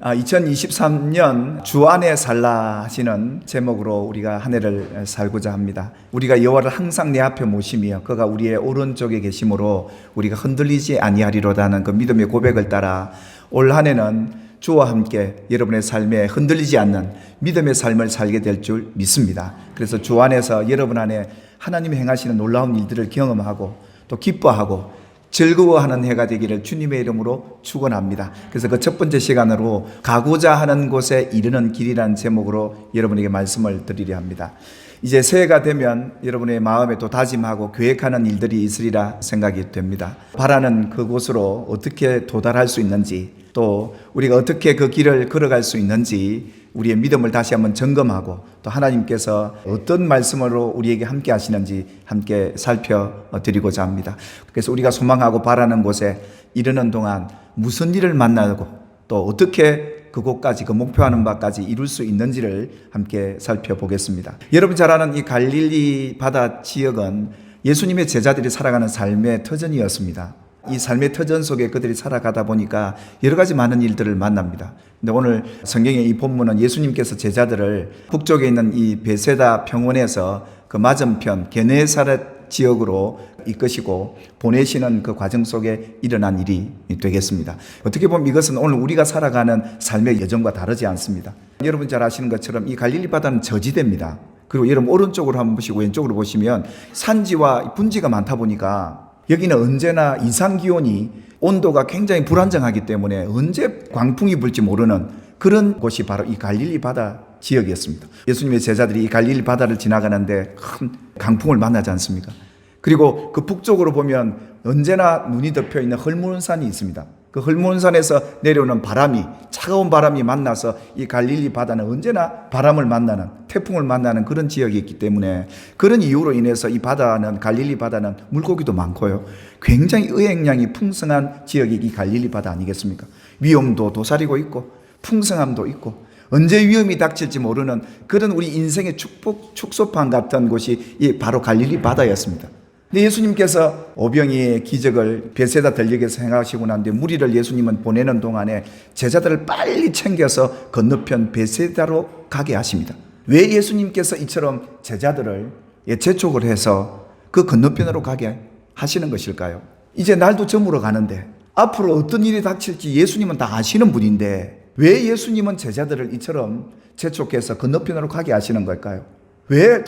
2023년 주 안에 살라 하시는 제목으로 우리가 한 해를 살고자 합니다. 우리가 여호와를 항상 내 앞에 모시며 그가 우리의 오른쪽에 계심으로 우리가 흔들리지 아니하리로다는 그 믿음의 고백을 따라 올 한 해는 주와 함께 여러분의 삶에 흔들리지 않는 믿음의 삶을 살게 될 줄 믿습니다. 그래서 주 안에서 여러분 안에 하나님이 행하시는 놀라운 일들을 경험하고 또 기뻐하고 즐거워하는 해가 되기를 주님의 이름으로 축원합니다. 그래서 그 첫 번째 시간으로 가고자 하는 곳에 이르는 길이라는 제목으로 여러분에게 말씀을 드리려 합니다. 이제 새해가 되면 여러분의 마음에 또 다짐하고 계획하는 일들이 있으리라 생각이 됩니다. 바라는 그곳으로 어떻게 도달할 수 있는지, 또 우리가 어떻게 그 길을 걸어갈 수 있는지 우리의 믿음을 다시 한번 점검하고 또 하나님께서 어떤 말씀으로 우리에게 함께 하시는지 함께 살펴드리고자 합니다. 그래서 우리가 소망하고 바라는 곳에 이르는 동안 무슨 일을 만나고 또 어떻게 그곳까지, 그 목표하는 바까지 이룰 수 있는지를 함께 살펴보겠습니다. 여러분 잘 아는 이 갈릴리 바다 지역은 예수님의 제자들이 살아가는 삶의 터전이었습니다. 이 삶의 터전 속에 그들이 살아가다 보니까 여러 가지 많은 일들을 만납니다. 근데 오늘 성경의 이 본문은 예수님께서 제자들을 북쪽에 있는 이 베세다 평원에서 그 맞은편 게네사렛 지역으로 이끄시고 보내시는 그 과정 속에 일어난 일이 되겠습니다. 어떻게 보면 이것은 오늘 우리가 살아가는 삶의 여정과 다르지 않습니다. 여러분 잘 아시는 것처럼 이 갈릴리 바다는 저지대입니다. 그리고 여러분 오른쪽으로 한번 보시고 왼쪽으로 보시면 산지와 분지가 많다 보니까 여기는 언제나 이상기온이 온도가 굉장히 불안정하기 때문에 언제 광풍이 불지 모르는 그런 곳이 바로 이 갈릴리 바다 지역이었습니다. 예수님의 제자들이 이 갈릴리 바다를 지나가는데 큰 강풍을 만나지 않습니까? 그리고 그 북쪽으로 보면 언제나 눈이 덮여 있는 헐몬산이 있습니다. 그 헐몬산에서 내려오는 바람이, 차가운 바람이 만나서 이 갈릴리 바다는 언제나 바람을 만나는, 태풍을 만나는 그런 지역이 있기 때문에 그런 이유로 인해서 이 바다는, 갈릴리 바다는 물고기도 많고요, 굉장히 의행량이 풍성한 지역이 이 갈릴리 바다 아니겠습니까? 위험도 도사리고 있고 풍성함도 있고 언제 위험이 닥칠지 모르는 그런 우리 인생의 축복, 축소판 같은 곳이 이 바로 갈릴리 바다였습니다. 근데 예수님께서 오병이의 기적을 베세다 들녘에서 행하시고 난 뒤에 무리를 예수님은 보내는 동안에 제자들을 빨리 챙겨서 건너편 베세다로 가게 하십니다. 왜 예수님께서 이처럼 제자들을 재촉을 해서 그 건너편으로 가게 하시는 것일까요? 이제 날도 저물어 가는데 앞으로 어떤 일이 닥칠지 예수님은 다 아시는 분인데 왜 예수님은 제자들을 이처럼 재촉해서 건너편으로 가게 하시는 걸까요? 왜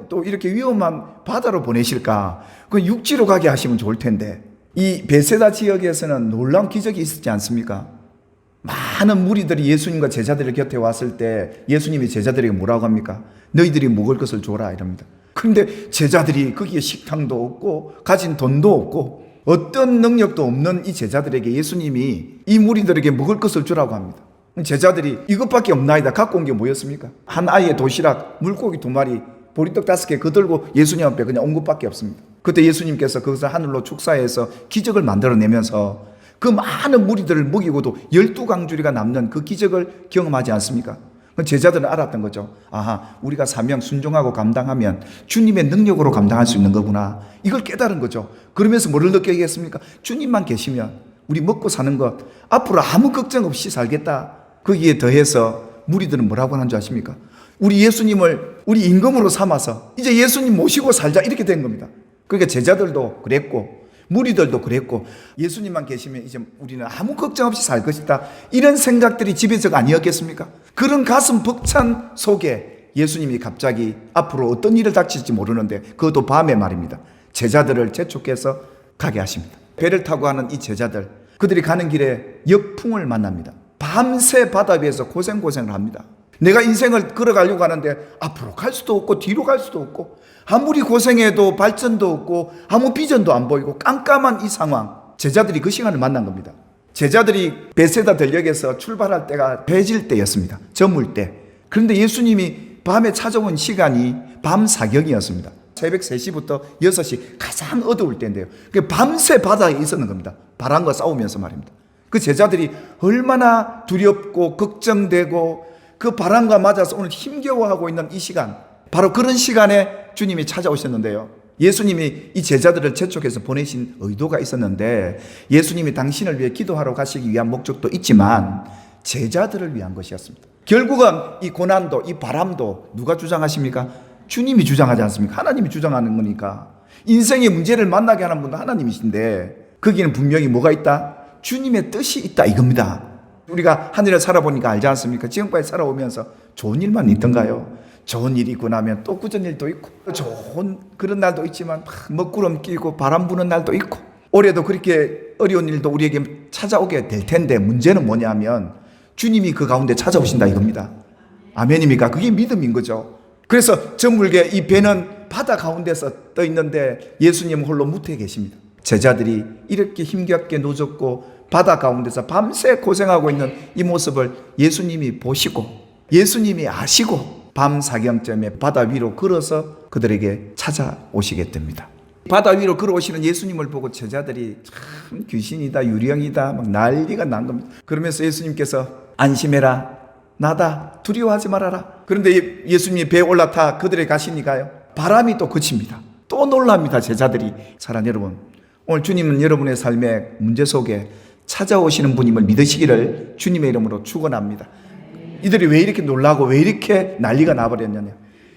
또 이렇게 위험한 바다로 보내실까? 그 육지로 가게 하시면 좋을 텐데. 이 베세다 지역에서는 놀라운 기적이 있었지 않습니까? 많은 무리들이 예수님과 제자들의 곁에 왔을 때 예수님이 제자들에게 뭐라고 합니까? 너희들이 먹을 것을 줘라 이럽니다. 그런데 제자들이 거기에 식당도 없고 가진 돈도 없고 어떤 능력도 없는 이 제자들에게 예수님이 이 무리들에게 먹을 것을 주라고 합니다. 제자들이 이것밖에 없나이다 갖고 온 게 뭐였습니까? 한 아이의 도시락, 물고기 2마리, 보리떡 5개 그 들고 예수님 앞에 그냥 온 것밖에 없습니다. 그때 예수님께서 그것을 하늘로 축사해서 기적을 만들어내면서 그 많은 무리들을 먹이고도 12강주리가 남는 그 기적을 경험하지 않습니까? 제자들은 알았던 거죠. 아하, 우리가 사명 순종하고 감당하면 주님의 능력으로 감당할 수 있는 거구나. 이걸 깨달은 거죠. 그러면서 뭐를 느끼겠습니까? 주님만 계시면 우리 먹고 사는 것 앞으로 아무 걱정 없이 살겠다. 거기에 더해서 무리들은 뭐라고 하는 줄 아십니까? 우리 예수님을 우리 임금으로 삼아서 이제 예수님 모시고 살자 이렇게 된 겁니다. 그러니까 제자들도 그랬고 무리들도 그랬고 예수님만 계시면 이제 우리는 아무 걱정 없이 살 것이다. 이런 생각들이 지배적 아니었겠습니까? 그런 가슴 벅찬 속에 예수님이 갑자기 앞으로 어떤 일을 닥칠지 모르는데 그것도 밤에 말입니다. 제자들을 재촉해서 가게 하십니다. 배를 타고 가는 이 제자들, 그들이 가는 길에 역풍을 만납니다. 밤새 바다 위에서 고생을 합니다. 내가 인생을 걸어가려고 하는데 앞으로 갈 수도 없고 뒤로 갈 수도 없고 아무리 고생해도 발전도 없고 아무 비전도 안 보이고 깜깜한 이 상황, 제자들이 그 시간을 만난 겁니다. 제자들이 베세다 들녘에서 출발할 때가 배질 때였습니다. 저물 때. 그런데 예수님이 밤에 찾아온 시간이 밤 사경이었습니다. 새벽 3시부터 6시 가장 어두울 때인데요. 밤새 바다에 있었는 겁니다. 바람과 싸우면서 말입니다. 그 제자들이 얼마나 두렵고 걱정되고 그 바람과 맞아서 오늘 힘겨워하고 있는 이 시간, 바로 그런 시간에 주님이 찾아오셨는데요. 예수님이 이 제자들을 재촉해서 보내신 의도가 있었는데 예수님이 당신을 위해 기도하러 가시기 위한 목적도 있지만 제자들을 위한 것이었습니다. 결국은 이 고난도, 이 바람도 누가 주장하십니까? 주님이 주장하지 않습니까? 하나님이 주장하는 거니까. 인생의 문제를 만나게 하는 분도 하나님이신데 거기는 분명히 뭐가 있다? 주님의 뜻이 있다 이겁니다. 우리가 한 일을 살아보니까 알지 않습니까? 지금까지 살아오면서 좋은 일만 있던가요? 좋은 일이 있고 나면 또 꾸전 일도 있고 좋은 그런 날도 있지만 먹구름 끼고 바람 부는 날도 있고 올해도 그렇게 어려운 일도 우리에게 찾아오게 될 텐데 문제는 뭐냐면 주님이 그 가운데 찾아오신다 이겁니다. 아멘입니까? 그게 믿음인 거죠. 그래서 저물게 이 배는 바다 가운데서 떠 있는데 예수님은 홀로 무태에 계십니다. 제자들이 이렇게 힘겹게 노젓고 바다 가운데서 밤새 고생하고 있는 이 모습을 예수님이 보시고 예수님이 아시고 밤 사경쯤에 바다 위로 걸어서 그들에게 찾아오시게 됩니다. 바다 위로 걸어오시는 예수님을 보고 제자들이 참 귀신이다 유령이다 막 난리가 난 겁니다. 그러면서 예수님께서 안심해라 나다 두려워하지 말아라. 그런데 예수님이 배에 올라타 그들에게 가시니까요 바람이 또 그칩니다. 또 놀랍니다. 제자들이. 사랑하는 여러분, 오늘 주님은 여러분의 삶의 문제 속에 찾아오시는 분임을 믿으시기를 주님의 이름으로 축원합니다. 이들이 왜 이렇게 놀라고 왜 이렇게 난리가 나버렸느냐,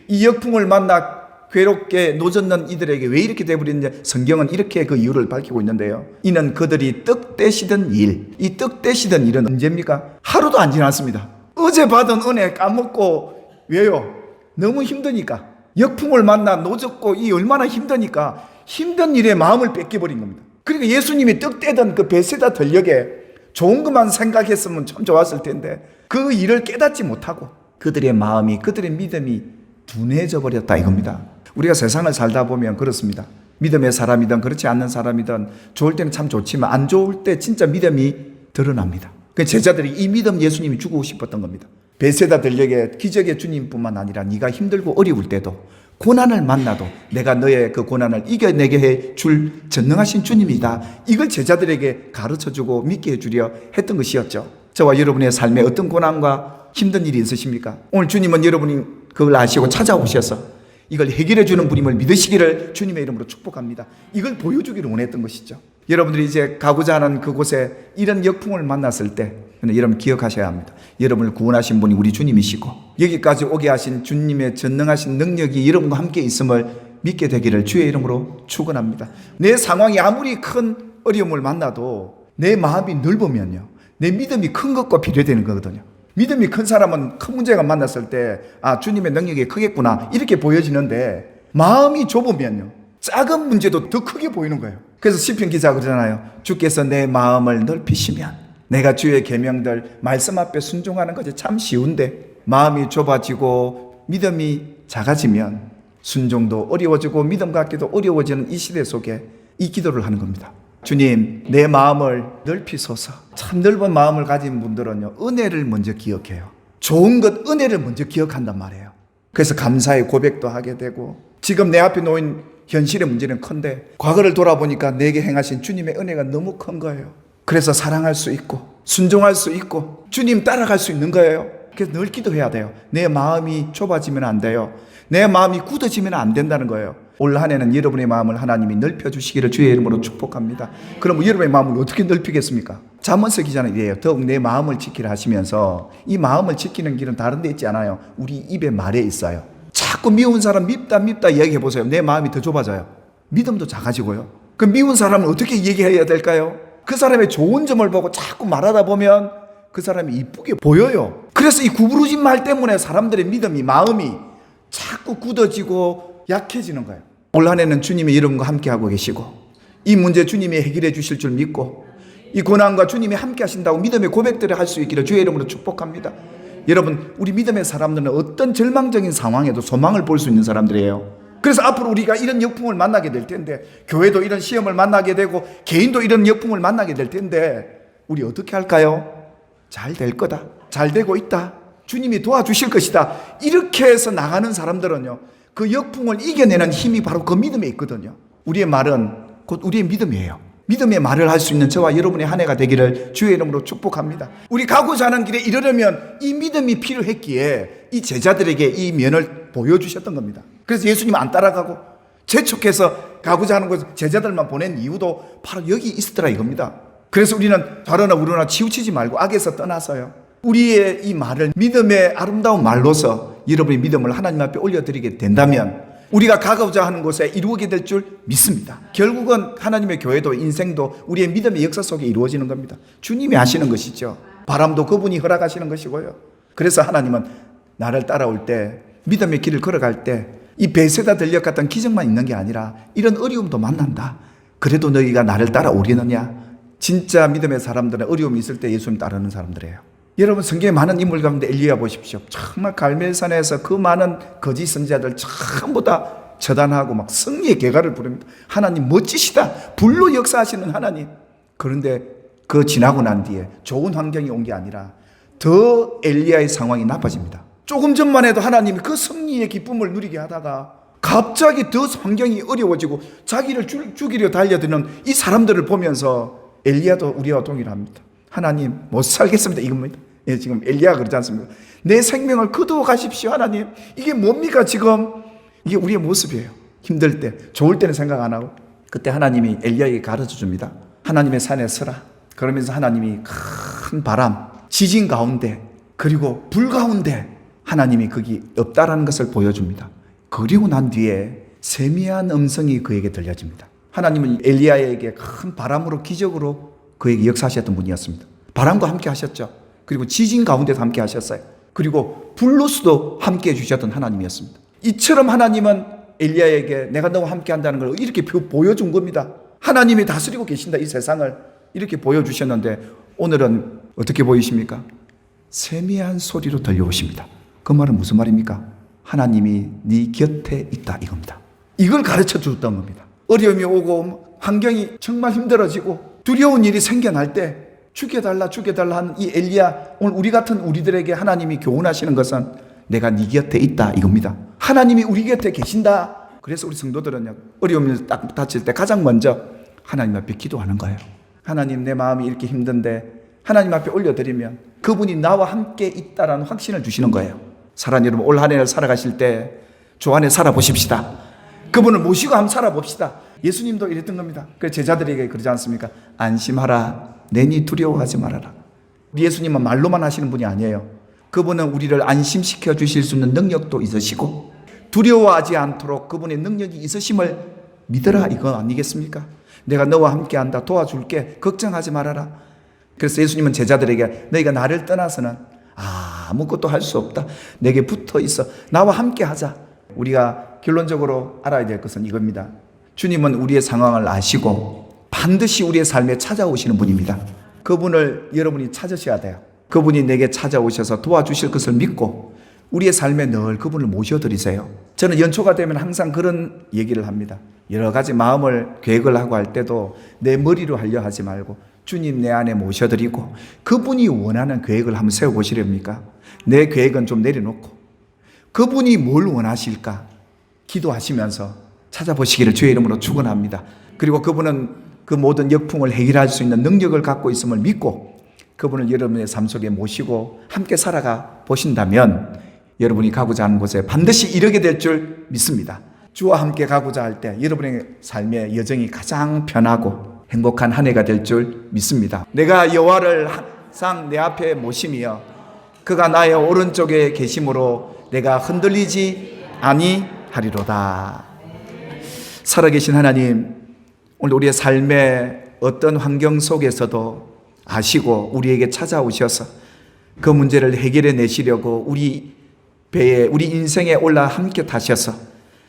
이 역풍을 만나 괴롭게 노젓는 이들에게 왜 이렇게 돼버렸느냐, 성경은 이렇게 그 이유를 밝히고 있는데요. 이는 그들이 떡 떼시던 일, 이 떡 떼시던 일은 언제입니까? 하루도 안 지났습니다. 어제 받은 은혜 까먹고, 왜요? 너무 힘드니까. 역풍을 만나 노젓고 이 얼마나 힘드니까 힘든 일에 마음을 뺏겨버린 겁니다. 그러니까 예수님이 떡 떼던 그 베세다 들녘에 좋은 것만 생각했으면 참 좋았을 텐데 그 일을 깨닫지 못하고 그들의 마음이, 그들의 믿음이 둔해져 버렸다 이겁니다. 우리가 세상을 살다 보면 그렇습니다. 믿음의 사람이든 그렇지 않는 사람이든 좋을 때는 참 좋지만 안 좋을 때 진짜 믿음이 드러납니다. 그 제자들이 이 믿음 예수님이 주고 싶었던 겁니다. 베세다 들녘에 기적의 주님뿐만 아니라 네가 힘들고 어려울 때도 고난을 만나도 내가 너의 그 고난을 이겨내게 해줄 전능하신 주님이다. 이걸 제자들에게 가르쳐주고 믿게 해주려 했던 것이었죠. 저와 여러분의 삶에 어떤 고난과 힘든 일이 있으십니까? 오늘 주님은 여러분이 그걸 아시고 찾아오셔서 이걸 해결해 주는 분임을 믿으시기를 주님의 이름으로 축복합니다. 이걸 보여주기를 원했던 것이죠. 여러분들이 이제 가고자 하는 그곳에 이런 역풍을 만났을 때 여러분 기억하셔야 합니다. 여러분을 구원하신 분이 우리 주님이시고 여기까지 오게 하신 주님의 전능하신 능력이 여러분과 함께 있음을 믿게 되기를 주의 이름으로 축원합니다. 내 상황이 아무리 큰 어려움을 만나도 내 마음이 넓으면요, 내 믿음이 큰 것과 비례되는 거거든요. 믿음이 큰 사람은 큰 문제가 만났을 때 아, 주님의 능력이 크겠구나 이렇게 보여지는데 마음이 좁으면요 작은 문제도 더 크게 보이는 거예요. 그래서 시편 기자가 그러잖아요. 주께서 내 마음을 넓히시면 내가 주의 계명들 말씀 앞에 순종하는 것이 참 쉬운데 마음이 좁아지고 믿음이 작아지면 순종도 어려워지고 믿음 갖기도 어려워지는 이 시대 속에 이 기도를 하는 겁니다. 주님, 내 마음을 넓히소서. 참 넓은 마음을 가진 분들은요 은혜를 먼저 기억해요. 좋은 것, 은혜를 먼저 기억한단 말이에요. 그래서 감사의 고백도 하게 되고 지금 내 앞에 놓인 현실의 문제는 큰데 과거를 돌아보니까 내게 행하신 주님의 은혜가 너무 큰 거예요. 그래서 사랑할 수 있고 순종할 수 있고 주님 따라갈 수 있는 거예요. 그래서 늘 기도해야 돼요. 내 마음이 좁아지면 안 돼요. 내 마음이 굳어지면 안 된다는 거예요. 올 한 해는 여러분의 마음을 하나님이 넓혀주시기를 주의 이름으로 축복합니다. 그럼 여러분의 마음을 어떻게 넓히겠습니까? 잠언서 기자는 이래요. 더욱 내 마음을 지키라 하시면서 이 마음을 지키는 길은 다른 데 있지 않아요. 우리 입의 말에 있어요. 자꾸 미운 사람 밉다 얘기해 보세요. 내 마음이 더 좁아져요. 믿음도 작아지고요. 그 미운 사람을 어떻게 얘기해야 될까요? 그 사람의 좋은 점을 보고 자꾸 말하다 보면 그 사람이 이쁘게 보여요. 그래서 이 구부러진 말 때문에 사람들의 믿음이, 마음이 자꾸 굳어지고 약해지는 거예요. 올 한 해는 주님이 여러분과 함께하고 계시고 이 문제 주님이 해결해 주실 줄 믿고 이 고난과 주님이 함께 하신다고 믿음의 고백들을 할 수 있기를 주의 이름으로 축복합니다. 여러분, 우리 믿음의 사람들은 어떤 절망적인 상황에도 소망을 볼 수 있는 사람들이에요. 그래서 앞으로 우리가 이런 역풍을 만나게 될 텐데 교회도 이런 시험을 만나게 되고 개인도 이런 역풍을 만나게 될 텐데 우리 어떻게 할까요? 잘 될 거다. 잘 되고 있다. 주님이 도와주실 것이다. 이렇게 해서 나가는 사람들은요 그 역풍을 이겨내는 힘이 바로 그 믿음에 있거든요. 우리의 말은 곧 우리의 믿음이에요. 믿음의 말을 할 수 있는 저와 여러분의 한 해가 되기를 주의 이름으로 축복합니다. 우리 가고자 하는 길에 이르려면 이 믿음이 필요했기에 이 제자들에게 이 면을 보여주셨던 겁니다. 그래서 예수님 안 따라가고 재촉해서 가고자 하는 곳 제자들만 보낸 이유도 바로 여기 있었더라 이겁니다. 그래서 우리는 저러나 우러나 치우치지 말고 악에서 떠나서요 우리의 이 말을 믿음의 아름다운 말로서 여러분의 믿음을 하나님 앞에 올려드리게 된다면 우리가 가고자 하는 곳에 이루어지게 될 줄 믿습니다. 결국은 하나님의 교회도 인생도 우리의 믿음의 역사 속에 이루어지는 겁니다. 주님이 하시는 것이죠. 바람도 그분이 허락하시는 것이고요. 그래서 하나님은 나를 따라올 때, 믿음의 길을 걸어갈 때 이 베세다 들녘 같은 기적만 있는 게 아니라 이런 어려움도 만난다. 그래도 너희가 나를 따라오겠느냐? 진짜 믿음의 사람들은 어려움이 있을 때 예수님 따르는 사람들이에요. 여러분 성경에 많은 인물 가운데 엘리야 보십시오. 정말 갈멜산에서 그 많은 거짓 선지자들 전부 다 처단하고 막 승리의 개가를 부릅니다. 하나님 멋지시다. 불로 역사하시는 하나님. 그런데 그 지나고 난 뒤에 좋은 환경이 온 게 아니라 더 엘리야의 상황이 나빠집니다. 조금 전만 해도 하나님이 그 승리의 기쁨을 누리게 하다가 갑자기 더 환경이 어려워지고 자기를 죽이려 달려드는 이 사람들을 보면서 엘리야도 우리와 동일합니다. 하나님 못 살겠습니다. 이겁니다. 예, 지금 엘리야가 그러지 않습니까? 내 생명을 거두어 가십시오. 하나님 이게 뭡니까 지금? 이게 우리의 모습이에요. 힘들 때, 좋을 때는 생각 안 하고. 그때 하나님이 엘리야에게 가르쳐 줍니다. 하나님의 산에 서라. 그러면서 하나님이 큰 바람, 지진 가운데 그리고 불 가운데 하나님이 거기 없다라는 것을 보여줍니다. 그리고 난 뒤에 세미한 음성이 그에게 들려집니다. 하나님은 엘리야에게 큰 바람으로 기적으로 그에게 역사하셨던 분이었습니다. 바람과 함께 하셨죠. 그리고 지진 가운데도 함께 하셨어요. 그리고 불로서도 함께 해주셨던 하나님이었습니다. 이처럼 하나님은 엘리야에게 내가 너와 함께 한다는 걸 이렇게 보여준 겁니다. 하나님이 다스리고 계신다 이 세상을 이렇게 보여주셨는데 오늘은 어떻게 보이십니까? 세미한 소리로 들려오십니다. 그 말은 무슨 말입니까? 하나님이 네 곁에 있다 이겁니다. 이걸 가르쳐 줬던 겁니다. 어려움이 오고 환경이 정말 힘들어지고 두려운 일이 생겨날 때 죽여달라 하는 이 엘리야, 오늘 우리 같은 우리들에게 하나님이 교훈하시는 것은 내가 네 곁에 있다 이겁니다. 하나님이 우리 곁에 계신다. 그래서 우리 성도들은 어려움이 딱 닥칠 때 가장 먼저 하나님 앞에 기도하는 거예요. 하나님 내 마음이 이렇게 힘든데 하나님 앞에 올려드리면 그분이 나와 함께 있다라는 확신을 주시는 거예요. 사랑하는 여러분, 올 한 해를 살아가실 때 주 안에 살아보십시다. 그분을 모시고 한번 살아봅시다. 예수님도 이랬던 겁니다. 그 제자들에게 그러지 않습니까? 안심하라. 내니 두려워하지 말아라. 예수님은 말로만 하시는 분이 아니에요. 그분은 우리를 안심시켜 주실 수 있는 능력도 있으시고 두려워하지 않도록 그분의 능력이 있으심을 믿어라 이거 아니겠습니까? 내가 너와 함께한다. 도와줄게. 걱정하지 말아라. 그래서 예수님은 제자들에게 너희가 나를 떠나서는 아무것도 할 수 없다. 내게 붙어 있어. 나와 함께 하자. 우리가 결론적으로 알아야 될 것은 이겁니다. 주님은 우리의 상황을 아시고 반드시 우리의 삶에 찾아오시는 분입니다. 그분을 여러분이 찾으셔야 돼요. 그분이 내게 찾아오셔서 도와주실 것을 믿고 우리의 삶에 늘 그분을 모셔드리세요. 저는 연초가 되면 항상 그런 얘기를 합니다. 여러 가지 마음을 계획을 하고 할 때도 내 머리로 하려 하지 말고 주님 내 안에 모셔드리고 그분이 원하는 계획을 한번 세워보시렵니까? 내 계획은 좀 내려놓고 그분이 뭘 원하실까? 기도하시면서 찾아보시기를 주의 이름으로 축원합니다. 그리고 그분은 그 모든 역풍을 해결할 수 있는 능력을 갖고 있음을 믿고 그분을 여러분의 삶 속에 모시고 함께 살아가 보신다면 여러분이 가고자 하는 곳에 반드시 이르게 될 줄 믿습니다. 주와 함께 가고자 할 때 여러분의 삶의 여정이 가장 편하고 행복한 한 해가 될 줄 믿습니다. 내가 여호와를 항상 내 앞에 모시며 그가 나의 오른쪽에 계심으로 내가 흔들리지 아니하리로다. 살아계신 하나님, 오늘 우리의 삶의 어떤 환경 속에서도 아시고 우리에게 찾아오셔서 그 문제를 해결해 내시려고 우리 배에 우리 인생에 올라 함께 타셔서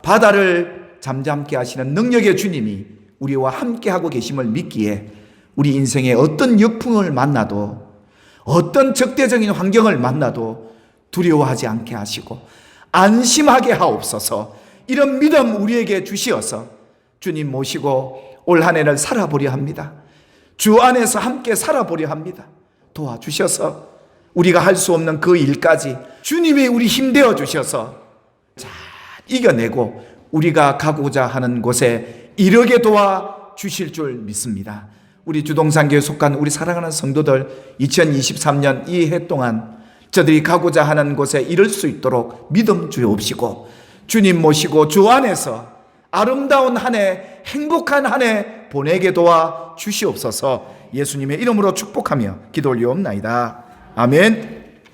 바다를 잠잠케 하시는 능력의 주님이 우리와 함께 하고 계심을 믿기에 우리 인생에 어떤 역풍을 만나도 어떤 적대적인 환경을 만나도 두려워하지 않게 하시고 안심하게 하옵소서. 이런 믿음 우리에게 주시어서 주님 모시고 올 한 해를 살아보려 합니다. 주 안에서 함께 살아보려 합니다. 도와주셔서 우리가 할 수 없는 그 일까지 주님이 우리 힘되어 주셔서 잘 이겨내고 우리가 가고자 하는 곳에 이르게 도와주실 줄 믿습니다. 우리 주동산교에 속한 우리 사랑하는 성도들 2023년 이 해 동안 저들이 가고자 하는 곳에 이를 수 있도록 믿음 주옵시고 주님 모시고 주 안에서 아름다운 한 해, 행복한 한 해 보내게 도와 주시옵소서. 예수님의 이름으로 축복하며 기도 올리옵나이다. 아멘.